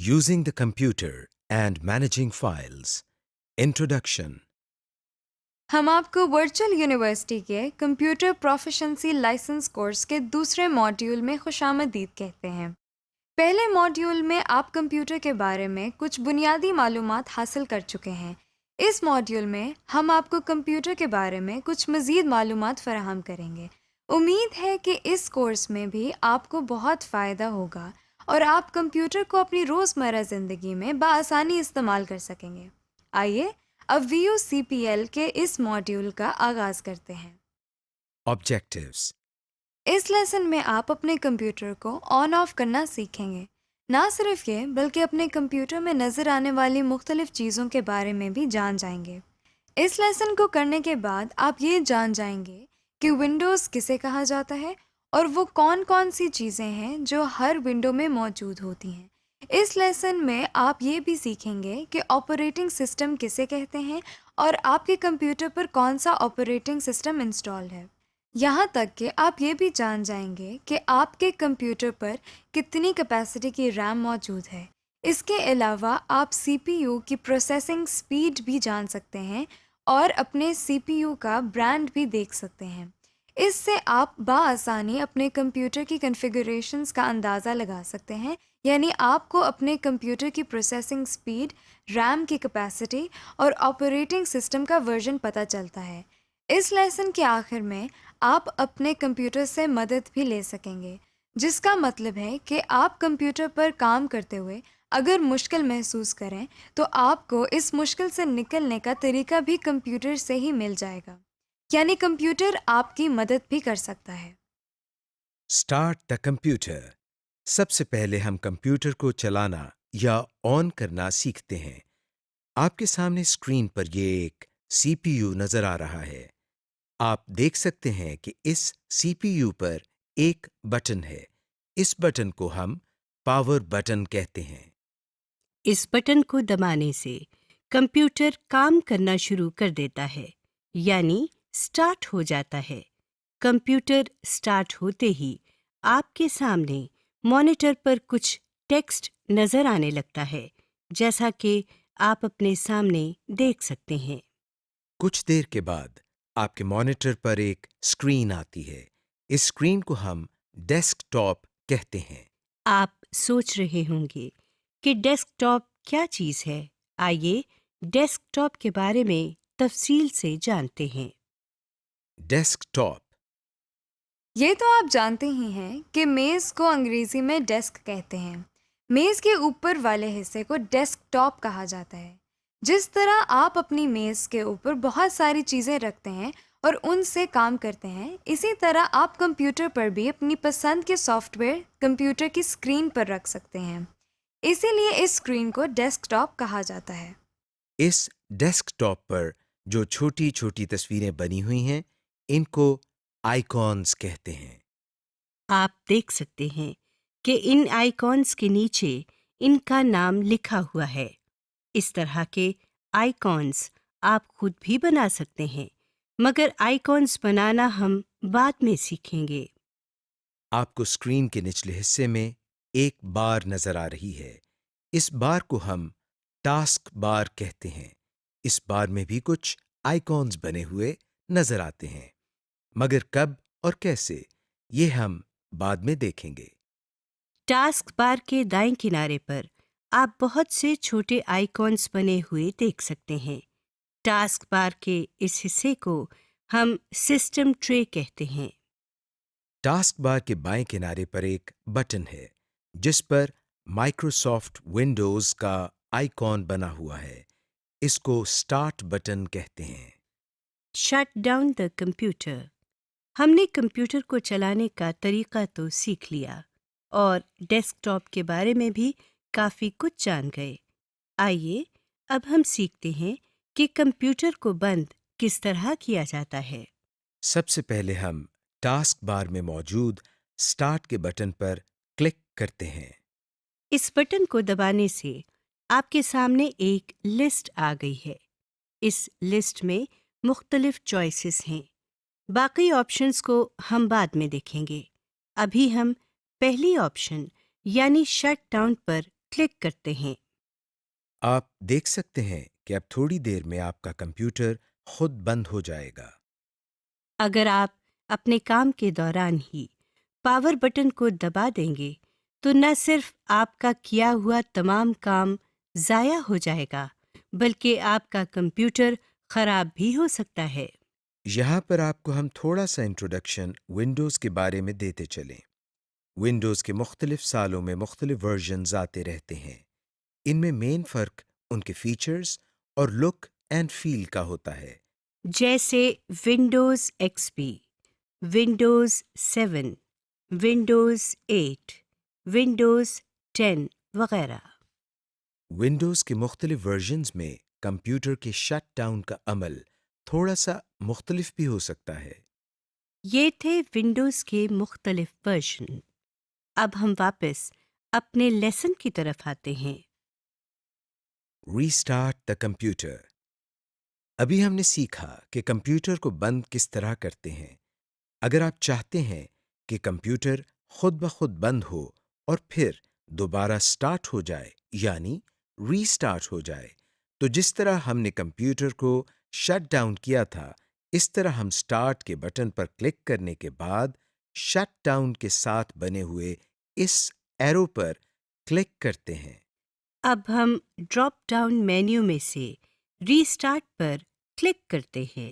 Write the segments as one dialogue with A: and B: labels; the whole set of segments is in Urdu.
A: Using the computer and managing files. Introduction.
B: ہم آپ کو ورچوئل یونیورسٹی کے کمپیوٹر پروفیشنسی لائسنس کورس کے دوسرے ماڈیول میں خوش آمدید کہتے ہیں۔ پہلے ماڈیول میں آپ کمپیوٹر کے بارے میں کچھ بنیادی معلومات حاصل کر چکے ہیں۔ اس ماڈیول میں ہم آپ کو کمپیوٹر کے بارے میں کچھ مزید معلومات فراہم کریں گے۔ امید ہے کہ اس کورس میں بھی آپ کو بہت فائدہ ہوگا اور آپ کمپیوٹر کو اپنی روزمرہ زندگی میں بآسانی استعمال کر سکیں گے۔ آئیے اب VUCPL کے اس ماڈیول کا آغاز کرتے ہیں۔
A: Objectives.
B: اس لیسن میں آپ اپنے کمپیوٹر کو آن آف کرنا سیکھیں گے۔ نہ صرف یہ بلکہ اپنے کمپیوٹر میں نظر آنے والی مختلف چیزوں کے بارے میں بھی جان جائیں گے۔ اس لیسن کو کرنے کے بعد آپ یہ جان جائیں گے کہ ونڈوز کسے کہا جاتا ہے اور وہ کون کون سی چیزیں ہیں جو ہر ونڈو میں موجود ہوتی ہیں۔ اس لیسن میں آپ یہ بھی سیکھیں گے کہ آپریٹنگ سسٹم کسے کہتے ہیں اور آپ کے کمپیوٹر پر کون سا آپریٹنگ سسٹم انسٹال ہے۔ یہاں تک کہ آپ یہ بھی جان جائیں گے کہ آپ کے کمپیوٹر پر کتنی کیپیسٹی کی ریم موجود ہے۔ اس کے علاوہ آپ CPU کی پروسیسنگ سپیڈ بھی جان سکتے ہیں اور اپنے CPU کا برانڈ بھی دیکھ سکتے ہیں۔ اس سے آپ بآسانی اپنے کمپیوٹر کی کنفیگریشنز کا اندازہ لگا سکتے ہیں، یعنی آپ کو اپنے کمپیوٹر کی پروسیسنگ سپیڈ، ریم کی کیپیسٹی اور آپریٹنگ سسٹم کا ورژن پتہ چلتا ہے۔ اس لیسن کے آخر میں آپ اپنے کمپیوٹر سے مدد بھی لے سکیں گے، جس کا مطلب ہے کہ آپ کمپیوٹر پر کام کرتے ہوئے اگر مشکل محسوس کریں تو آپ کو اس مشکل سے نکلنے کا طریقہ بھی کمپیوٹر سے ہی مل جائے گا، یعنی کمپیوٹر آپ کی مدد بھی کر سکتا ہے۔
A: Start the computer. سب سے پہلے ہم کمپیوٹر کو چلانا یا آن کرنا سیکھتے ہیں۔ آپ کے سامنے اسکرین پر یہ ایک CPU نظر آ رہا ہے۔ آپ دیکھ سکتے ہیں کہ اس CPU پر ایک بٹن ہے۔ اس بٹن کو ہم پاور بٹن کہتے ہیں۔
C: اس بٹن کو دبانے سے کمپیوٹر کام کرنا شروع کر دیتا ہے، یعنی سٹارٹ ہو جاتا ہے۔ کمپیوٹر سٹارٹ ہوتے ہی آپ کے سامنے مانیٹر پر کچھ ٹیکسٹ نظر آنے لگتا ہے، جیسا کہ آپ اپنے سامنے دیکھ سکتے ہیں۔
A: کچھ دیر کے بعد آپ کے مانیٹر پر ایک اسکرین آتی ہے۔ اس اسکرین کو ہم ڈیسک ٹاپ کہتے ہیں۔
C: آپ سوچ رہے ہوں گے کہ ڈیسک ٹاپ کیا چیز ہے؟ آئیے ڈیسک ٹاپ کے بارے میں تفصیل سے جانتے ہیں۔
A: ڈیسک ٹاپ
B: یہ تو آپ جانتے ہی ہیں کہ میز کو انگریزی میں ڈیسک کہتے ہیں۔ میز کے اوپر والے حصے کو ڈیسک ٹاپ کہا جاتا ہے۔ جس طرح آپ اپنی میز کے اوپر بہت ساری چیزیں رکھتے ہیں اور ان سے کام کرتے ہیں، اسی طرح آپ کمپیوٹر پر بھی اپنی پسند کے سافٹ ویئر کمپیوٹر کی اسکرین پر رکھ سکتے ہیں۔ اسی لیے اس اسکرین کو ڈیسک ٹاپ کہا جاتا ہے۔
A: اس ڈیسک ٹاپ پر جو چھوٹی چھوٹی تصویریں بنی ہوئی ہیں، ان کو آئیکونز کہتے ہیں۔
C: آپ دیکھ سکتے ہیں کہ ان آئیکونز کے نیچے ان کا نام لکھا ہوا ہے۔ اس طرح کے آئیکونز آپ خود بھی بنا سکتے ہیں، مگر آئیکونز بنانا ہم بعد میں سیکھیں گے۔
A: آپ کو اسکرین کے نچلے حصے میں ایک بار نظر آ رہی ہے۔ اس بار کو ہم ٹاسک بار کہتے ہیں۔ اس بار میں بھی کچھ آئیکونز بنے ہوئے نظر آتے ہیں، مگر کب اور کیسے یہ ہم بعد میں دیکھیں گے۔
C: ٹاسک بار کے دائیں کنارے پر آپ بہت سے چھوٹے آئیکونز بنے ہوئے دیکھ سکتے ہیں۔ ٹاسک بار کے اس حصے کو ہم سسٹم ٹرے کہتے ہیں۔
A: ٹاسک بار کے بائیں کنارے پر ایک بٹن ہے جس پر مائکروسافٹ ونڈوز کا آئیکن بنا ہوا ہے۔ اس کو اسٹارٹ بٹن کہتے ہیں۔
C: Shut down the computer. ہم نے کمپیوٹر کو چلانے کا طریقہ تو سیکھ لیا اور ڈیسک ٹاپ کے بارے میں بھی کافی کچھ جان گئے۔ آئیے اب ہم سیکھتے ہیں کہ کمپیوٹر کو بند کس طرح کیا جاتا ہے۔
A: سب سے پہلے ہم ٹاسک بار میں موجود اسٹارٹ کے بٹن پر کلک کرتے ہیں۔
C: اس بٹن کو دبانے سے آپ کے سامنے ایک لسٹ آ گئی ہے۔ اس لسٹ میں مختلف چوائسز ہیں۔ باقی آپشنز کو ہم بعد میں دیکھیں گے۔ ابھی ہم پہلی آپشن یعنی شٹ ڈاؤن پر کلک کرتے ہیں۔
A: آپ دیکھ سکتے ہیں کہ اب تھوڑی دیر میں آپ کا کمپیوٹر خود بند ہو جائے گا۔
C: اگر آپ اپنے کام کے دوران ہی پاور بٹن کو دبا دیں گے تو نہ صرف آپ کا کیا ہوا تمام کام ضائع ہو جائے گا بلکہ آپ کا کمپیوٹر خراب بھی ہو سکتا ہے۔
A: یہاں پر آپ کو ہم تھوڑا سا انٹروڈکشن ونڈوز کے بارے میں دیتے چلیں۔ ونڈوز کے مختلف سالوں میں مختلف ورژنز آتے رہتے ہیں۔ ان میں مین فرق ان کے فیچرز اور لک اینڈ فیل کا ہوتا ہے۔
C: جیسے ونڈوز ایکس پی، ونڈوز 7، ونڈوز 8، ونڈوز 10 وغیرہ۔
A: ونڈوز کے مختلف ورژنز میں کمپیوٹر کے شٹ ڈاؤن کا عمل تھوڑا سا مختلف بھی ہو سکتا ہے۔
C: یہ تھے ونڈوز کے مختلف ورژن۔ اب ہم واپس اپنے لیسن کی طرف آتے ہیں۔
A: Restart the computer. ابھی ہم نے سیکھا کہ کمپیوٹر کو بند کس طرح کرتے ہیں۔ اگر آپ چاہتے ہیں کہ کمپیوٹر خود بخود بند ہو اور پھر دوبارہ سٹارٹ ہو جائے یعنی ریسٹارٹ ہو جائے تو جس طرح ہم نے کمپیوٹر کو شٹ ڈاؤن کیا تھا اس طرح ہم سٹارٹ کے بٹن پر کلک کرنے کے بعد شٹ ڈاؤن کے ساتھ بنے ہوئے اس ایرو پر کلک کرتے ہیں۔
C: اب ہم ڈراپ ڈاؤن مینیو میں سے ریسٹارٹ پر کلک کرتے ہیں۔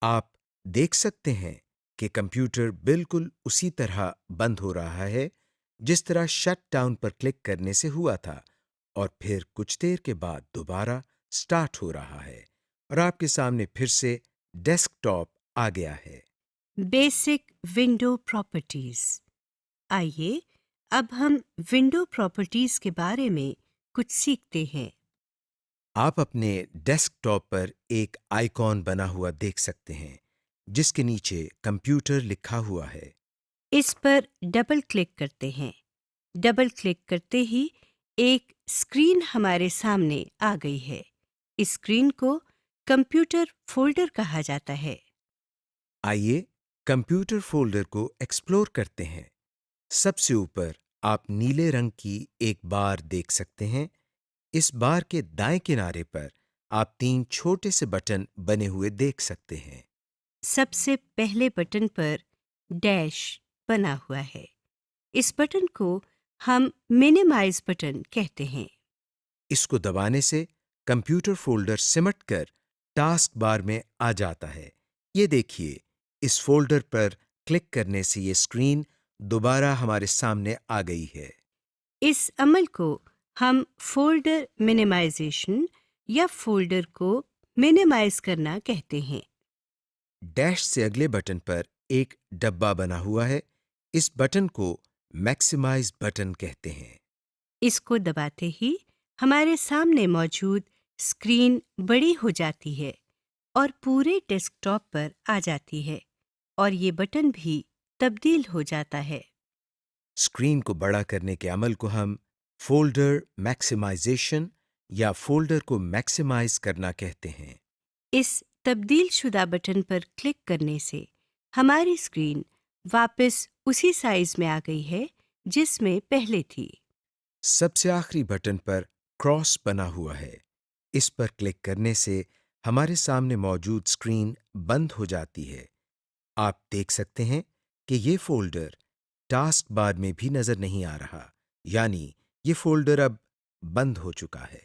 A: آپ دیکھ سکتے ہیں کہ کمپیوٹر بالکل اسی طرح بند ہو رہا ہے جس طرح شٹ ڈاؤن پر کلک کرنے سے ہوا تھا اور پھر کچھ دیر کے بعد دوبارہ سٹارٹ ہو رہا ہے اور آپ کے سامنے پھر سے ڈیسک ٹاپ آ گیا ہے۔
C: Basic window properties. آئیے اب ہم ونڈو پراپرٹیز کے بارے میں کچھ سیکھتے ہیں۔
A: آپ اپنے ڈیسک ٹاپ پر ایک آئیکن بنا ہوا دیکھ سکتے ہیں جس کے نیچے کمپیوٹر لکھا ہوا ہے۔
C: اس پر ڈبل کلک کرتے ہیں۔ ڈبل کلک کرتے ہی ایک اسکرین ہمارے سامنے آ گئی ہے۔ اس اسکرین کو کمپیوٹر فولڈر کہا جاتا ہے۔
A: آئیے کمپیوٹر فولڈر کو ایکسپلور کرتے ہیں۔ سب سے اوپر آپ نیلے رنگ کی ایک بار دیکھ سکتے ہیں۔ اس بار کے دائیں کنارے پر آپ 3 چھوٹے سے بٹن بنے ہوئے دیکھ سکتے ہیں۔
C: سب سے پہلے بٹن پر ڈیش بنا ہوا ہے۔ اس بٹن کو ہم مینیمائز بٹن کہتے ہیں۔
A: اس کو دبانے سے کمپیوٹر فولڈر سمٹ کر ٹاسک بار میں آ جاتا ہے۔ یہ دیکھیے اس فولڈر پر کلک کرنے سے یہ اسکرین دوبارہ ہمارے سامنے آ گئی ہے۔
C: اس عمل کو ہم فولڈر مینیمائزیشن یا فولڈر کو مینیمائز کرنا کہتے ہیں۔
A: ڈیش سے اگلے بٹن پر ایک ڈبہ بنا ہوا ہے۔ اس بٹن کو میکسیمائز بٹن کہتے ہیں۔
C: اس کو دباتے ہی ہمارے سامنے موجود اسکرین بڑی ہو جاتی ہے اور پورے ڈیسک ٹاپ پر آ جاتی ہے اور یہ بٹن بھی تبدیل ہو جاتا ہے۔
A: اسکرین کو بڑا کرنے کے عمل کو ہم فولڈر میکسیمائزیشن یا فولڈر کو میکسیمائز کرنا کہتے ہیں۔
C: اس تبدیل شدہ بٹن پر کلک کرنے سے ہماری اسکرین واپس اسی سائز میں آ گئی ہے جس میں پہلے تھی۔
A: سب سے آخری بٹن پر کراس بنا ہوا ہے۔ اس پر کلک کرنے سے ہمارے سامنے موجود اسکرین بند ہو جاتی ہے۔ آپ دیکھ سکتے ہیں کہ یہ فولڈر ٹاسک بار میں بھی نظر نہیں آ رہا، یعنی یہ فولڈر اب بند ہو چکا ہے۔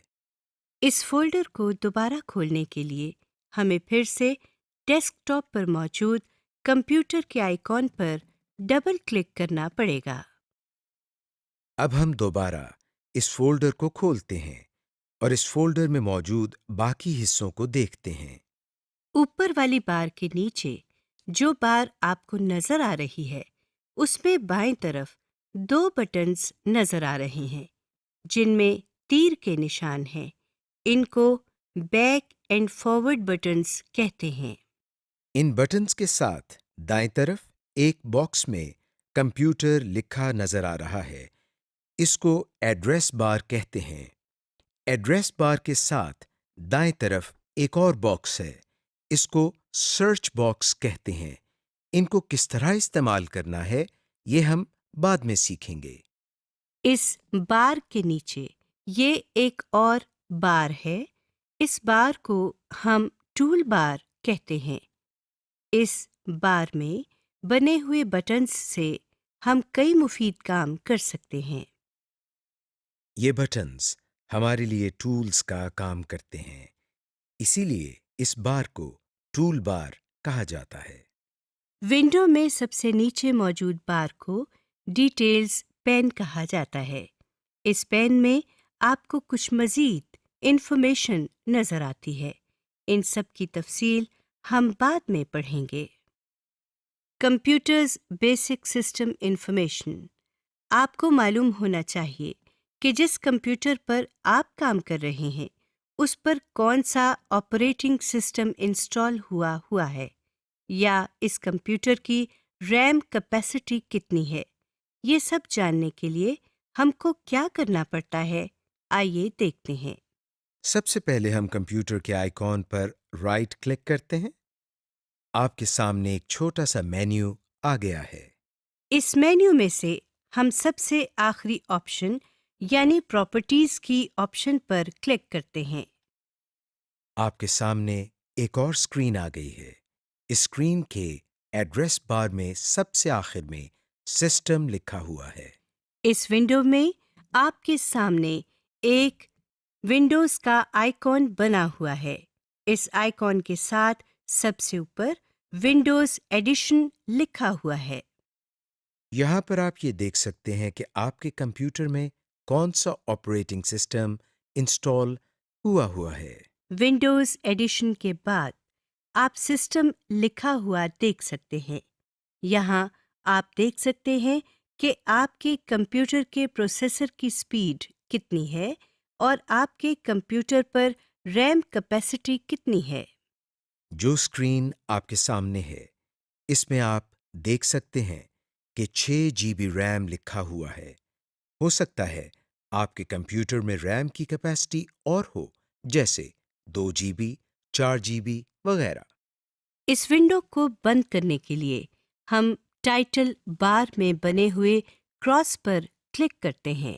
C: اس فولڈر کو دوبارہ کھولنے کے لیے ہمیں پھر سے ڈیسک ٹاپ پر موجود کمپیوٹر کے آئیکن پر ڈبل کلک کرنا پڑے گا۔
A: اب ہم دوبارہ اس فولڈر کو کھولتے ہیں اور اس فولڈر میں موجود باقی حصوں کو دیکھتے ہیں۔
C: اوپر والی بار کے نیچے جو بار آپ کو نظر آ رہی ہے اس میں بائیں طرف 2 بٹنز نظر آ رہے ہیں جن میں تیر کے نشان ہیں۔ ان کو بیک اینڈ فارورڈ بٹنز کہتے ہیں۔
A: ان بٹنز کے ساتھ دائیں طرف ایک باکس میں کمپیوٹر لکھا نظر آ رہا ہے۔ اس کو ایڈریس بار کہتے ہیں۔ ایڈریس بار کے ساتھ دائیں طرف ایک اور باکس ہے۔ اس کو سرچ باکس کہتے ہیں۔ ان کو کس طرح استعمال کرنا ہے یہ ہم بعد میں سیکھیں گے۔
C: اس بار کے نیچے یہ ایک اور بار ہے. اس بار کو ہم ٹول بار کہتے ہیں. اس بار میں بنے ہوئے بٹنز سے ہم کئی مفید کام کر سکتے ہیں.
A: یہ بٹنز ہمارے لیے ٹولز کا کام کرتے ہیں، اسی لیے اس بار کو ٹول بار کہا جاتا ہے.
C: ونڈو میں سب سے نیچے موجود بار کو ڈیٹیلز پین کہا جاتا ہے. اس پین میں آپ کو کچھ مزید انفارمیشن نظر آتی ہے. ان سب کی تفصیل ہم بعد میں پڑھیں گے. Computers basic system information. آپ کو معلوم ہونا چاہیے کہ جس کمپیوٹر پر آپ کام کر رہے ہیں اس پر کون سا آپریٹنگ سسٹم انسٹال ہوا ہے، یا اس کمپیوٹر کی ریم کیپیسٹی کتنی ہے. یہ سب جاننے کے لیے ہم کو کیا کرنا پڑتا ہے، آئیے دیکھتے ہیں.
A: سب سے پہلے ہم کمپیوٹر کے آئیکن پر رائٹ کلک کرتے ہیں. آپ کے سامنے ایک چھوٹا سا مینیو آ گیا ہے.
C: اس مینیو میں سے ہم سب سے آخری آپشن یعنی پراپرٹیز کی آپشن پر کلک کرتے ہیں.
A: آپ کے سامنے ایک اور اسکرین آ گئی ہے. اس اسکرین کے ایڈریس بار میں سب سے آخر میں سسٹم لکھا ہوا ہے.
C: اس ونڈو میں آپ کے سامنے ایک ونڈوز کا آئیکن بنا ہوا ہے. اس آئیکن کے ساتھ سب سے اوپر ونڈوز ایڈیشن لکھا ہوا ہے.
A: یہاں پر آپ یہ دیکھ سکتے ہیں کہ آپ کے کمپیوٹر میں کون سا آپریٹنگ سسٹم انسٹال ہوا ہے.
C: ونڈوز ایڈیشن کے بعد آپ سسٹم لکھا ہوا دیکھ سکتے ہیں. یہاں آپ دیکھ سکتے ہیں کہ آپ کے کمپیوٹر کے پروسیسر کی سپیڈ کتنی ہے اور آپ کے کمپیوٹر پر ریم کیپیسٹی کتنی ہے.
A: جو اسکرین آپ کے سامنے ہے اس میں آپ دیکھ سکتے ہیں کہ 6 GB ریم لکھا ہوا ہے. ہو سکتا ہے آپ کے کمپیوٹر میں ریم کی کیپیسٹی اور ہو، جیسے 2 GB، 4 GB وغیرہ.
C: اس ونڈو کو بند کرنے کے لیے ہم ٹائٹل بار میں بنے ہوئے کراس پر کلک کرتے ہیں.